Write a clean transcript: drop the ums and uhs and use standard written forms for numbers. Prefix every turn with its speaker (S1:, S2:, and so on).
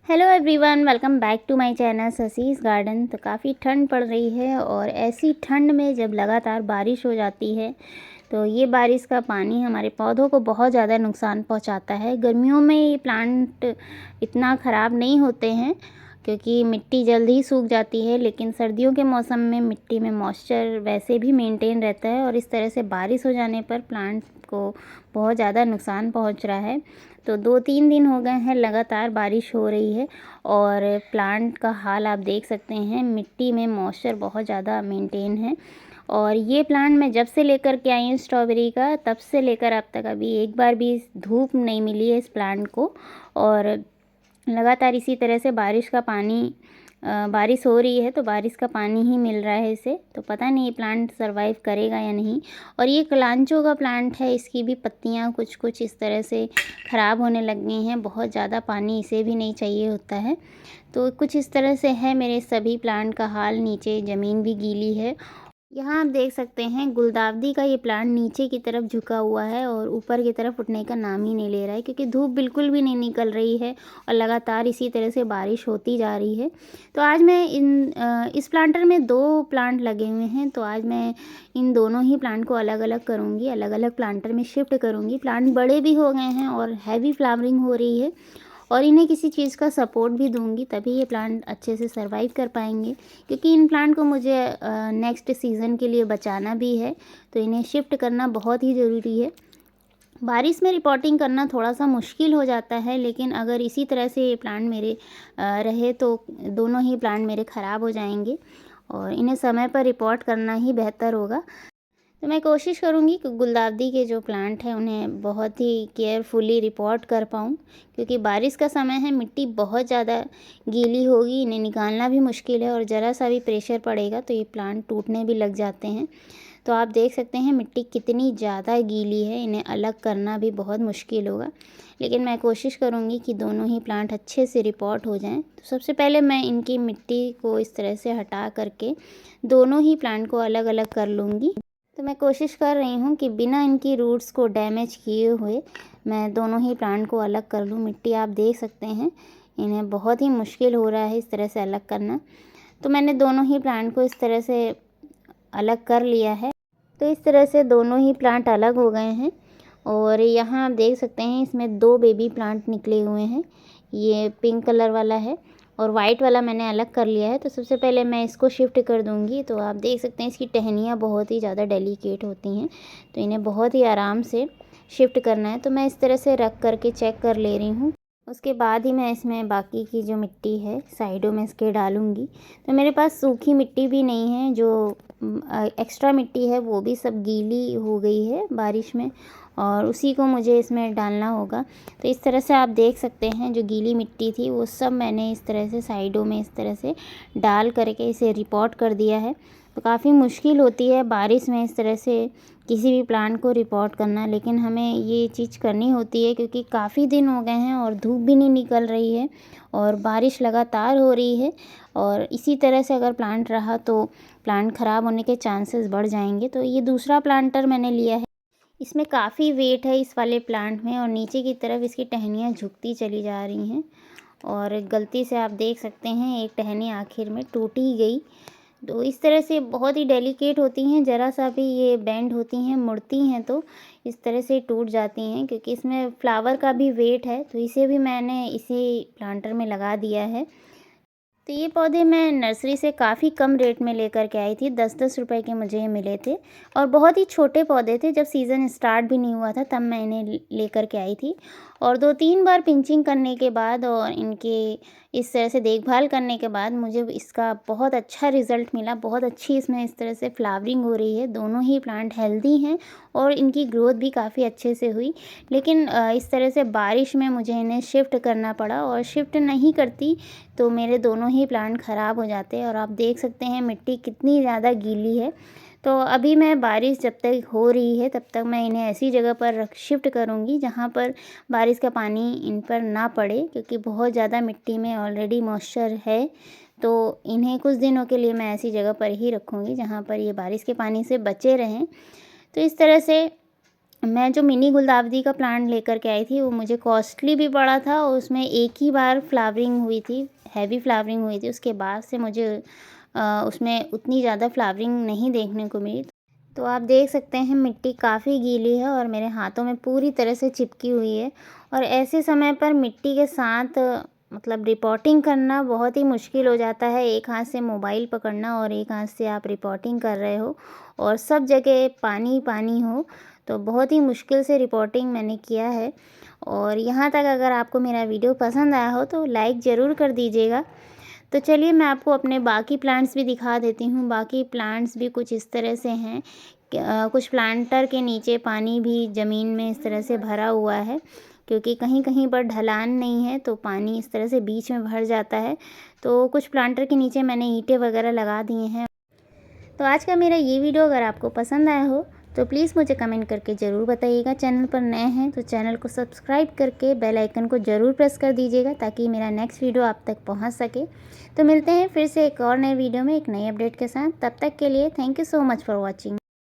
S1: Hello everyone, welcome back to my channel Sasi's garden. तो काफ़ी ठंड पड़ रही है और ऐसी ठंड में जब लगातार बारिश हो जाती है तो ये बारिश का पानी हमारे पौधों को बहुत ज़्यादा नुकसान पहुंचाता है। गर्मियों में ये प्लांट इतना ख़राब नहीं होते हैं क्योंकि मिट्टी जल्द ही सूख जाती है, लेकिन सर्दियों के मौसम में मिट्टी में मॉइस्चर वैसे भी मेंटेन रहता है और इस तरह से बारिश हो जाने पर प्लांट को बहुत ज़्यादा नुकसान पहुंच रहा है। तो 2-3 दिन हो गए हैं लगातार बारिश हो रही है और प्लांट का हाल आप देख सकते हैं। मिट्टी में मॉइस्चर बहुत ज़्यादा मेंटेन है और ये प्लांट मैं जब से लेकर के आई हूँ स्ट्रॉबेरी का, तब से लेकर अब तक अभी एक बार भी धूप नहीं मिली है इस प्लांट को। और लगातार इसी तरह से बारिश हो रही है तो बारिश का पानी ही मिल रहा है इसे। तो पता नहीं ये प्लांट सरवाइव करेगा या नहीं। और ये कलांचो का प्लांट है, इसकी भी पत्तियां कुछ कुछ इस तरह से ख़राब होने लग गई हैं। बहुत ज़्यादा पानी इसे भी नहीं चाहिए होता है। तो कुछ इस तरह से है मेरे सभी प्लांट का हाल। नीचे ज़मीन भी गीली है। यहाँ आप देख सकते हैं गुलदावदी का ये प्लांट नीचे की तरफ झुका हुआ है और ऊपर की तरफ उठने का नाम ही नहीं ले रहा है क्योंकि धूप बिल्कुल भी नहीं निकल रही है और लगातार इसी तरह से बारिश होती जा रही है। तो आज मैं इस प्लांटर में 2 प्लांट लगे हुए हैं, तो आज मैं इन दोनों ही प्लांट को अलग अलग करूँगी, अलग अलग प्लांटर में शिफ्ट करूँगी। प्लांट बड़े भी हो गए हैं और हैवी फ्लावरिंग हो रही है और इन्हें किसी चीज़ का सपोर्ट भी दूंगी, तभी ये प्लांट अच्छे से सरवाइव कर पाएंगे क्योंकि इन प्लांट को मुझे नेक्स्ट सीज़न के लिए बचाना भी है। तो इन्हें शिफ्ट करना बहुत ही ज़रूरी है। बारिश में रिपोर्टिंग करना थोड़ा सा मुश्किल हो जाता है, लेकिन अगर इसी तरह से ये प्लांट मेरे रहे तो दोनों ही प्लांट मेरे ख़राब हो जाएंगे और इन्हें समय पर रिपोर्ट करना ही बेहतर होगा। तो मैं कोशिश करूँगी कि गुलदावदी के जो प्लांट हैं उन्हें बहुत ही केयरफुली रिपोर्ट कर पाऊँ क्योंकि बारिश का समय है, मिट्टी बहुत ज़्यादा गीली होगी, इन्हें निकालना भी मुश्किल है और ज़रा सा भी प्रेशर पड़ेगा तो ये प्लांट टूटने भी लग जाते हैं। तो आप देख सकते हैं मिट्टी कितनी ज़्यादा गीली है, इन्हें अलग करना भी बहुत मुश्किल होगा। लेकिन मैं कोशिश करूँगी कि दोनों ही प्लांट अच्छे से रिपोर्ट हो जाएँ। तो सबसे पहले मैं इनकी मिट्टी को इस तरह से हटा करके दोनों ही प्लांट को अलग अलग कर लूँगी। तो मैं कोशिश कर रही हूँ कि बिना इनकी रूट्स को डैमेज किए हुए मैं दोनों ही प्लांट को अलग कर लूँ। मिट्टी आप देख सकते हैं, इन्हें बहुत ही मुश्किल हो रहा है इस तरह से अलग करना। तो मैंने दोनों ही प्लांट को इस तरह से अलग कर लिया है। तो इस तरह से दोनों ही प्लांट अलग हो गए हैं और यहाँ आप देख सकते हैं इसमें 2 बेबी प्लांट निकले हुए हैं। ये पिंक कलर वाला है और वाइट वाला मैंने अलग कर लिया है। तो सबसे पहले मैं इसको शिफ्ट कर दूंगी। तो आप देख सकते हैं इसकी टहनियाँ बहुत ही ज़्यादा डेलिकेट होती हैं, तो इन्हें बहुत ही आराम से शिफ्ट करना है। तो मैं इस तरह से रख करके चेक कर ले रही हूँ। उसके बाद ही मैं इसमें बाकी की जो मिट्टी है साइडों में इसके डालूँगी। तो मेरे पास सूखी मिट्टी भी नहीं है, जो एक्स्ट्रा मिट्टी है वो भी सब गीली हो गई है बारिश में और उसी को मुझे इसमें डालना होगा। तो इस तरह से आप देख सकते हैं जो गीली मिट्टी थी वो सब मैंने इस तरह से साइडों में इस तरह से डाल करके इसे रिपोर्ट कर दिया है। तो काफ़ी मुश्किल होती है बारिश में इस तरह से किसी भी प्लांट को रिपोर्ट करना, लेकिन हमें ये चीज़ करनी होती है क्योंकि काफ़ी दिन हो गए हैं और धूप भी नहीं निकल रही है और बारिश लगातार हो रही है और इसी तरह से अगर प्लांट रहा तो प्लांट ख़राब होने के चांसेस बढ़ जाएंगे। तो ये दूसरा प्लांटर मैंने लिया है, इसमें काफ़ी वेट है इस वाले प्लांट में और नीचे की तरफ इसकी टहनियाँ झुकती चली जा रही हैं और गलती से आप देख सकते हैं एक टहनी आखिर में टूट ही गई। तो इस तरह से बहुत ही डेलिकेट होती हैं, ज़रा सा भी ये बेंड होती हैं, मुड़ती हैं तो इस तरह से टूट जाती हैं क्योंकि इसमें फ्लावर का भी वेट है। तो इसे भी मैंने इसी प्लांटर में लगा दिया है। तो ये पौधे मैं नर्सरी से काफ़ी कम रेट में लेकर के आई थी, 10-10 रुपए के मुझे ये मिले थे और बहुत ही छोटे पौधे थे। जब सीज़न स्टार्ट भी नहीं हुआ था तब मैं इन्हें लेकर के आई थी और 2-3 बार पिंचिंग करने के बाद और इनके इस तरह से देखभाल करने के बाद मुझे इसका बहुत अच्छा रिज़ल्ट मिला। बहुत अच्छी इसमें इस तरह से फ्लावरिंग हो रही है, दोनों ही प्लांट हेल्दी हैं और इनकी ग्रोथ भी काफ़ी अच्छे से हुई। लेकिन इस तरह से बारिश में मुझे इन्हें शिफ्ट करना पड़ा और शिफ्ट नहीं करती तो मेरे दोनों ही प्लांट ख़राब हो जाते हैं और आप देख सकते हैं मिट्टी कितनी ज़्यादा गीली है। तो अभी मैं बारिश जब तक हो रही है तब तक मैं इन्हें ऐसी जगह पर शिफ्ट करूँगी जहाँ पर बारिश का पानी इन पर ना पड़े क्योंकि बहुत ज़्यादा मिट्टी में ऑलरेडी मॉइस्चर है। तो इन्हें कुछ दिनों के लिए मैं ऐसी जगह पर ही रखूँगी जहाँ पर ये बारिश के पानी से बचे रहें। तो इस तरह से मैं जो मिनी गुलदावरी का प्लांट लेकर के आई थी वो मुझे कॉस्टली भी पड़ा था और उसमें एक ही बार फ्लावरिंग हुई थी, हैवी फ्लावरिंग हुई थी। उसके बाद से मुझे उसमें उतनी ज़्यादा फ्लावरिंग नहीं देखने को मिली। तो आप देख सकते हैं मिट्टी काफ़ी गीली है और मेरे हाथों में पूरी तरह से चिपकी हुई है। और ऐसे समय पर मिट्टी के साथ मतलब रिपोर्टिंग करना बहुत ही मुश्किल हो जाता है। एक हाथ से मोबाइल पकड़ना और एक हाथ से आप रिपोर्टिंग कर रहे हो और सब जगह पानी पानी हो, तो बहुत ही मुश्किल से रिपोर्टिंग मैंने किया है। और यहाँ तक अगर आपको मेरा वीडियो पसंद आया हो तो लाइक ज़रूर कर दीजिएगा। तो चलिए मैं आपको अपने बाकी प्लांट्स भी दिखा देती हूँ। बाकी प्लांट्स भी कुछ इस तरह से हैं कि कुछ प्लांटर के नीचे पानी भी ज़मीन में इस तरह से भरा हुआ है, क्योंकि कहीं कहीं पर ढलान नहीं है तो पानी इस तरह से बीच में भर जाता है। तो कुछ प्लांटर के नीचे मैंने ईंटें वगैरह लगा दिए हैं। तो आज का मेरा ये वीडियो अगर आपको पसंद आया हो तो प्लीज़ मुझे कमेंट करके ज़रूर बताइएगा। चैनल पर नए हैं तो चैनल को सब्सक्राइब करके बेल आइकन को ज़रूर प्रेस कर दीजिएगा ताकि मेरा नेक्स्ट वीडियो आप तक पहुंच सके। तो मिलते हैं फिर से एक और नए वीडियो में एक नई अपडेट के साथ। तब तक के लिए thank you so much for watching.